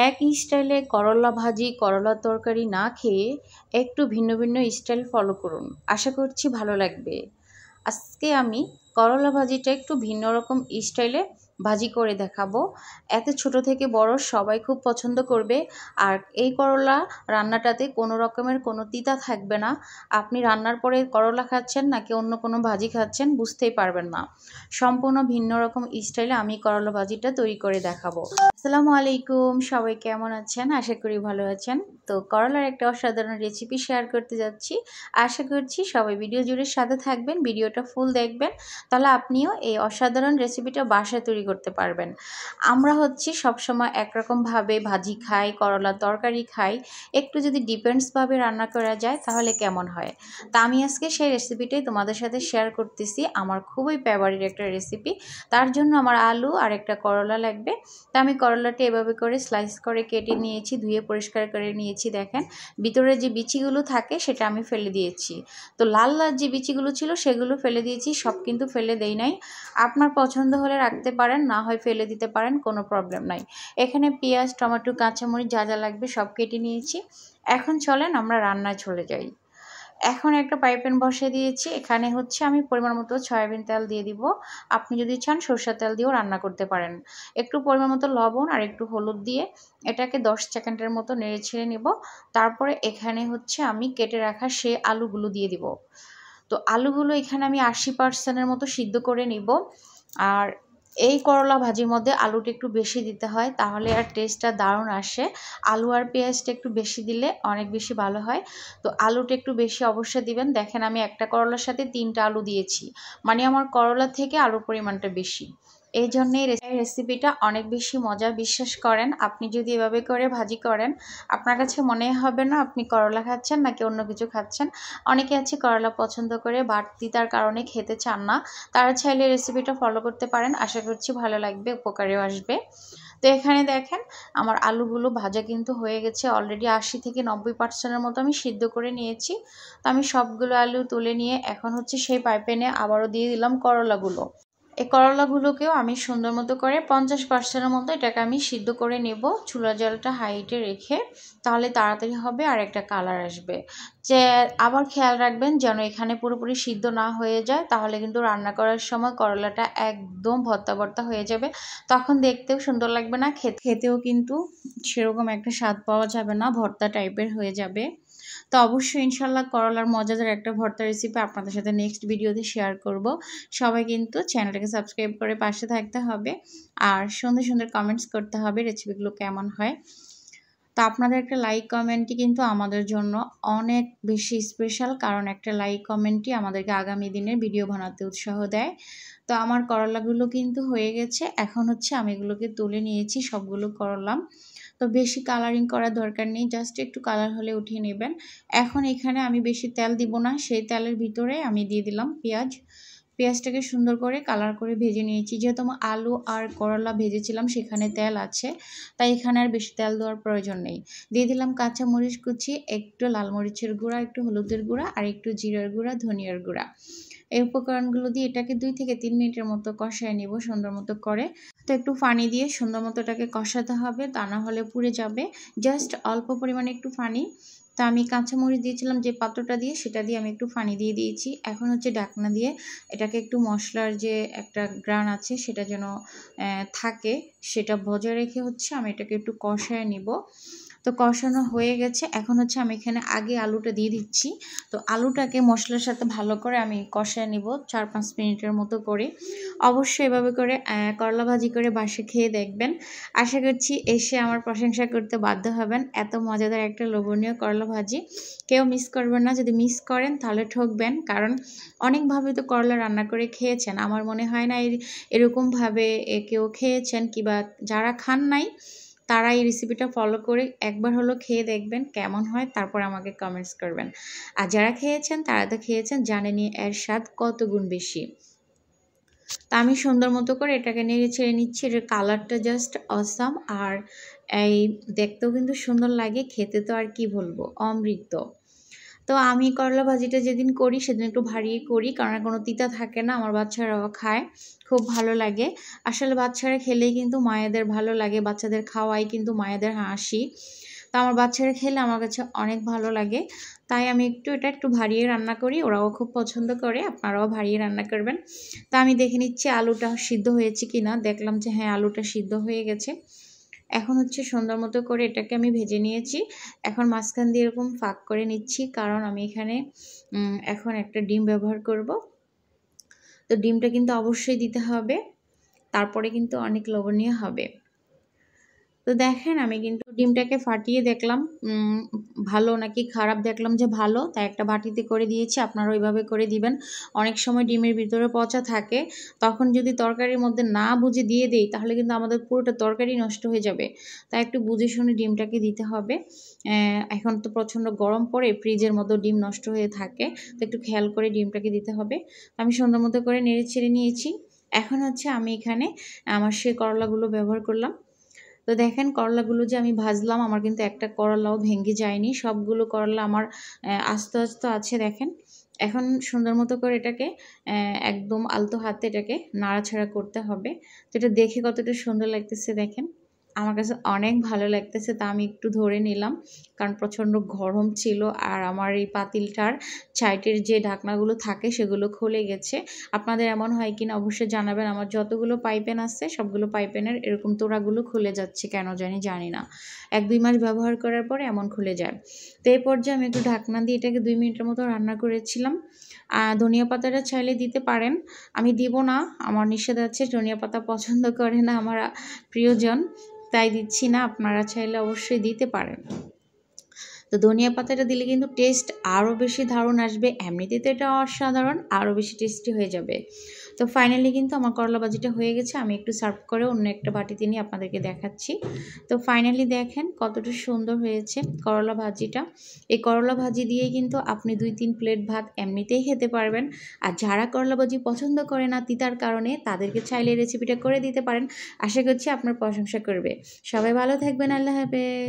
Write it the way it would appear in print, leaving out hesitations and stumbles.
এক স্টাইলে করলা ভাজি করলা তরকারি না খেয়ে একটু ভিন্ন ভিন্ন স্টাইল ফলো করুন, আশা করছি ভালো লাগবে। আজকে আমি করলা ভাজিটা একটু ভিন্ন রকম স্টাইলে ভাজি করে দেখাবো। এতে ছোট থেকে বড় সবাই খুব পছন্দ করবে। আর এই করলা রান্নাটাতে কোনো রকমের কোনো তিতা থাকবে না। আপনি রান্নার পরে করলা খাচ্ছেন নাকি অন্য কোনো ভাজি খাচ্ছেন বুঝতেই পারবেন না। সম্পূর্ণ ভিন্ন রকম স্টাইলে আমি করলা ভাজিটা তৈরি করে দেখাবো। আসসালামু আলাইকুম, সবাই কেমন আছেন? আশা করি ভালো আছেন। তো করলার একটা অসাধারণ রেসিপি শেয়ার করতে যাচ্ছি। আশা করছি সবাই ভিডিও জুড়ে সাথে থাকবেন, ভিডিওটা ফুল দেখবেন, তাহলে আপনিও এই অসাধারণ রেসিপিটা বাসায় তৈরি করতে পারবেন। আমরা সবসময় একরকমভাবে ভাজি খাই, করলার তরকারি খাই, একটু যদি ডিফারেন্সভাবে রান্না করা যায় তাহলে কেমন হয়। তা আমি আজকে সেই রেসিপিটাই তোমাদের সাথে শেয়ার করতেছি। আমার খুবই ফেভারিট একটা রেসিপি। তার জন্য আমার আলু আর একটা করলা লাগবে। তা আমি করলাটা এভাবে করে স্লাইস করে কেটে নিয়েছি, ধুয়ে পরিষ্কার করে নিয়েছি। দেখেন ভিতরে যে বিচিগুলো থাকে সেটা আমি ফেলে দিয়েছি। তো লাল লাল যে বিচিগুলো ছিল সেগুলো ফেলে দিয়েছি, সব কিন্তু ফেলে দেই নাই। আপনার পছন্দ হলে রাখতে পারেন, না হয় ফেলে দিতে পারেন, কোনো প্রবলেম নাই। এখানে পেঁয়াজ, টমেটো, কাঁচামরিচ যা যা লাগবে সব কেটে নিয়েছি। এখন চলেন আমরা রান্নায় চলে যাই। এখন একটা প্যান বসিয়ে দিয়েছি। এখানে আমি পরিমাণ মতো সয়াবিন তেল দিয়ে দিব। আপনি যদি চান সরষের তেল দিয়েও রান্না করতে পারেন। একটু পরিমাণ মতো লবণ আর একটু হলুদ দিয়ে এটাকে 10 সেকেন্ডের মতো নেড়ে ছেড়ে নেব। তারপরে এখানে আমি কেটে রাখা সেই আলুগুলো দিয়ে দিব। তো আলুগুলো এখানে আমি 80% মতো সিদ্ধ করে নিব। আর এই করলা ভাজির মধ্যে আলুটা একটু বেশি দিতে হয়, তাহলে আর টেস্টটা দারুণ আসে। আলু আর পেঁয়াজটা একটু বেশি দিলে অনেক বেশি ভালো হয়। তো আলুটা একটু বেশি অবশ্যই দিবেন। দেখেন আমি একটা করলার সাথে 3টা আলু দিয়েছি, মানে আমার করলা থেকে আলুর পরিমাণটা বেশি। এই জন্যই রেসিপিটা অনেক বেশি মজা। বিশ্বাস করেন, আপনি যদি এভাবে করে ভাজি করেন আপনার কাছে মনে হবে না আপনি করলা খাচ্ছেন নাকি অন্য কিছু খাচ্ছেন। অনেকে আছে করলা পছন্দ করে বাট তিতার কারণে খেতে চান না, তারা চাইলে রেসিপিটা ফলো করতে পারেন। আশা করছি ভালো লাগবে, উপকারেও আসবে। তো এখানে দেখেন আমার আলুগুলো ভাজা কিন্তু হয়ে গেছে অলরেডি। 80 থেকে 90% মতো আমি সিদ্ধ করে নিয়েছি। তো আমি সবগুলো আলু তুলে নিয়ে এখন সেই প্যানে আবারও দিয়ে দিলাম করলাগুলো। এই করলাগুলোকেও আমি সুন্দর মতো করে 50% মতো এটাকে আমি সিদ্ধ করে নেব, চুলা জলটা হাইটে রেখে। তাহলে তাড়াতাড়ি হবে আর একটা কালার আসবে। যে আবার খেয়াল রাখবেন যেন এখানে পুরোপুরি সিদ্ধ না হয়ে যায়, তাহলে কিন্তু রান্না করার সময় করলাটা একদম ভর্তা ভর্তা হয়ে যাবে। তখন দেখতেও সুন্দর লাগবে না, খেতেও কিন্তু সেরকম একটা স্বাদ পাওয়া যাবে না, ভর্তা টাইপের হয়ে যাবে। তো অবশ্যই ইনশাল্লাহ করলার মজাদার একটা ভর্তা রেসিপি আপনাদের সাথে নেক্সট ভিডিওতে শেয়ার করব। সবাই কিন্তু চ্যানেলটাকে সাবস্ক্রাইব করে পাশে থাকতে হবে আর সুন্দর সুন্দর কমেন্টস করতে হবে রেসিপিগুলো কেমন হয়। তো আপনাদের একটা লাইক কমেন্টই কিন্তু আমাদের জন্য অনেক বেশি স্পেশাল, কারণ একটা লাইক কমেন্টই আমাদেরকে আগামী দিনের ভিডিও বানাতে উৎসাহ দেয়। তো আমার করলাগুলো কিন্তু হয়ে গেছে। এখন আমি এগুলোকে তুলে নিয়েছি, সবগুলো করলাম। তো বেশি কালারিং করার দরকার নেই, জাস্ট একটু কালার হলে উঠিয়ে নেবেন। এখন এখানে আমি বেশি তেল দিব না, সেই তেলের ভিতরে আমি দিয়ে দিলাম পেঁয়াজটাকে সুন্দর করে কালার করে ভেজে নিয়েছি। যেহেতু আমি আলু আর করলা ভেজেছিলাম সেখানে তেল আছে, তাই এখানে আর বেশি তেল দেওয়ার প্রয়োজন নেই। দিয়ে দিলাম কাঁচা মরিচ কুচি, একটু লাল মরিচের গুঁড়া, একটু হলুদের গুঁড়া আর একটু জিরার গুঁড়া, ধনিয়ার গুঁড়া। এই উপকরণগুলো দিয়ে এটাকে 2 থেকে 3 মিনিটের মতো কষায় নেব সুন্দর মতো করে। তো একটু পানি দিয়ে সুন্দর মতো এটাকে কষাতে হবে, তা না হলে পুড়ে যাবে। জাস্ট অল্প পরিমাণে একটু পানি। তা আমি কাঁচামরিচ দিয়েছিলাম যে পাত্রটা দিয়ে, সেটা দিয়ে আমি একটু পানি দিয়ে দিয়েছি। এখন ঢাকনা দিয়ে এটাকে একটু মশলার যে একটা গ্রান আছে সেটা যেন থাকে, সেটা বজায় রেখে আমি এটাকে একটু কষায় নিব। তো কষানো হয়ে গেছে। এখন আমি এখানে আগে আলুটা দিয়ে দিচ্ছি। তো আলুটাকে মশলার সাথে ভালো করে আমি কষায় নিব 4-5 মিনিটের মতো করে। অবশ্যই এভাবে করে করলা ভাজি করে বাসে খেয়ে দেখবেন। আশা করছি এসে আমার প্রশংসা করতে বাধ্য হবেন। এত মজাদার একটা লোভনীয় করলা ভাজি কেউ মিস করবেন না। যদি মিস করেন তাহলে ঠকবেন, কারণ অনেকভাবে তো করলা রান্না করে খেয়েছেন। আমার মনে হয় না এরকমভাবে কেউ খেয়েছেন, কিংবা যারা খান নাই তারা এই রেসিপিটা ফলো করে একবার হলো খেয়ে দেখবেন কেমন হয়, তারপর আমাকে কমেন্টস করবেন। আর যারা খেয়েছেন তারা তো খেয়েছেন, জানেনই এর স্বাদ কত গুণ বেশি। তা আমি সুন্দর মতো করে এটাকে নেড়ে ছেড়ে নিচ্ছি। এটার কালারটা জাস্ট অসাম, আর এই দেখতেও কিন্তু সুন্দর লাগে, খেতে তো আর কি বলবো, অমৃত। তো আমি করলা ভাজিটা যেদিন করি সেদিন একটু ভারীই করি, কারণ কোনো তিতা থাকে না, আমার বাচ্চারাও খায়, খুব ভালো লাগে। আসলে বাচ্চারা খেলেই কিন্তু মায়েদের ভালো লাগে, বাচ্চাদের খাওয়াই কিন্তু মায়েদের হাসি। তো আমার বাচ্চারা খেলে আমার কাছে অনেক ভালো লাগে, তাই আমি এটা একটু ভারিয়ে রান্না করি, ওরাও খুব পছন্দ করে, আপনারাও ভারিয়ে রান্না করবেন। তা আমি দেখে নিচ্ছি আলুটা সিদ্ধ হয়েছে কিনা, দেখলাম যে হ্যাঁ আলুটা সিদ্ধ হয়ে গেছে। এখন হচ্ছে সুন্দর মতো করে এটাকে আমি ভেজে নিয়েছি। এখন মাঝখান দিয়ে এরকম ফাঁক করে নিচ্ছি, কারণ আমি এখানে এখন একটা ডিম ব্যবহার করব। তো ডিমটা কিন্তু অবশ্যই দিতে হবে, তারপরে কিন্তু অনেক লোভনীয় হবে। তো দেখেন আমি কিন্তু ডিমটাকে ফাটিয়ে দেখলাম ভালো নাকি খারাপ, দেখলাম যে ভালো, তাই একটা বাটিতে করে দিয়েছি। আপনারা ওইভাবে করে দিবেন। অনেক সময় ডিমের ভিতরে পচা থাকে, তখন যদি তরকারির মধ্যে না বুঝে দিয়ে দেই তাহলে কিন্তু আমাদের পুরোটা তরকারি নষ্ট হয়ে যাবে, তাই একটু বুঝে শুনে ডিমটাকে দিতে হবে। এখন তো প্রচণ্ড গরম পড়ে, ফ্রিজের মধ্যে ডিম নষ্ট হয়ে থাকে, তো একটু খেয়াল করে ডিমটাকে দিতে হবে। আমি সুন্দর মতো করে নেড়ে ছেড়ে নিয়েছি। এখন হচ্ছে আমি এখানে আমার সেই করলাগুলো ব্যবহার করলাম। তো দেখেন করলাগুলো যে আমি ভাজলাম, আমার কিন্তু একটা করলাও ভেঙে যায়নি, সবগুলো করলা আমার আস্তে আস্তে আছে দেখেন। এখন সুন্দর মতো করে এটাকে একদম আলতো হাতে এটাকে নাড়াচাড়া করতে হবে। তো এটা দেখে কতটা সুন্দর লাগতেছে দেখেন, আমার কাছে অনেক ভালো লাগতেছে। তা আমি একটু ধরে নিলাম, কারণ প্রচণ্ড গরম ছিল, আর আমার এই পাতিলটার সাইডের যে ঢাকনাগুলো থাকে সেগুলো খুলে গেছে। আপনাদের এমন হয় কিনা অবশ্যই জানাবেন। আমার যতগুলো পাইপেন আছে সবগুলো পাইপেনের এরকম তোড়াগুলো খুলে যাচ্ছে, কেন জানি না, 1-2 মাস ব্যবহার করার পরে এমন খুলে যায়। তো এই পর্যায়ে আমি একটু ঢাকনা দিয়ে এটাকে 2 মিনিটের মতো রান্না করেছিলাম। ধনিয়া পাতাটা চাইলে দিতে পারেন, আমি দিব না, আমার নিষেধ আছে, ধনিয়া পাতা পছন্দ করে না আমার প্রিয়জন, তাই দিচ্ছি না। আপনারা চাইলে অবশ্যই দিতে পারেন। তো ধনিয়া পাতাটা দিলে কিন্তু টেস্ট আরও বেশি দারুণ আসবে, এমনিতেই তো এটা অসাধারণ, আরও বেশি টেস্টি হয়ে যাবে। তো ফাইনালি কিন্তু আমার করলা ভাজিটা হয়ে গেছে, আমি একটু সার্ভ করে অন্য একটা বাটিতে নিয়ে আপনাদেরকে দেখাচ্ছি। তো ফাইনালি দেখেন কতটা সুন্দর হয়েছে করলা ভাজিটা। এই করলা ভাজি দিয়ে কিন্তু আপনি 2-3 প্লেট ভাত এমনিতেই খেতে পারবেন। আর যারা করলা ভাজি পছন্দ করে না তিতার কারণে, তাদেরকে চাইলে রেসিপিটা করে দিতে পারেন, আশা করছি আপনার প্রশংসা করবে। সবাই ভালো থাকবেন, আল্লাহ হাফেজ।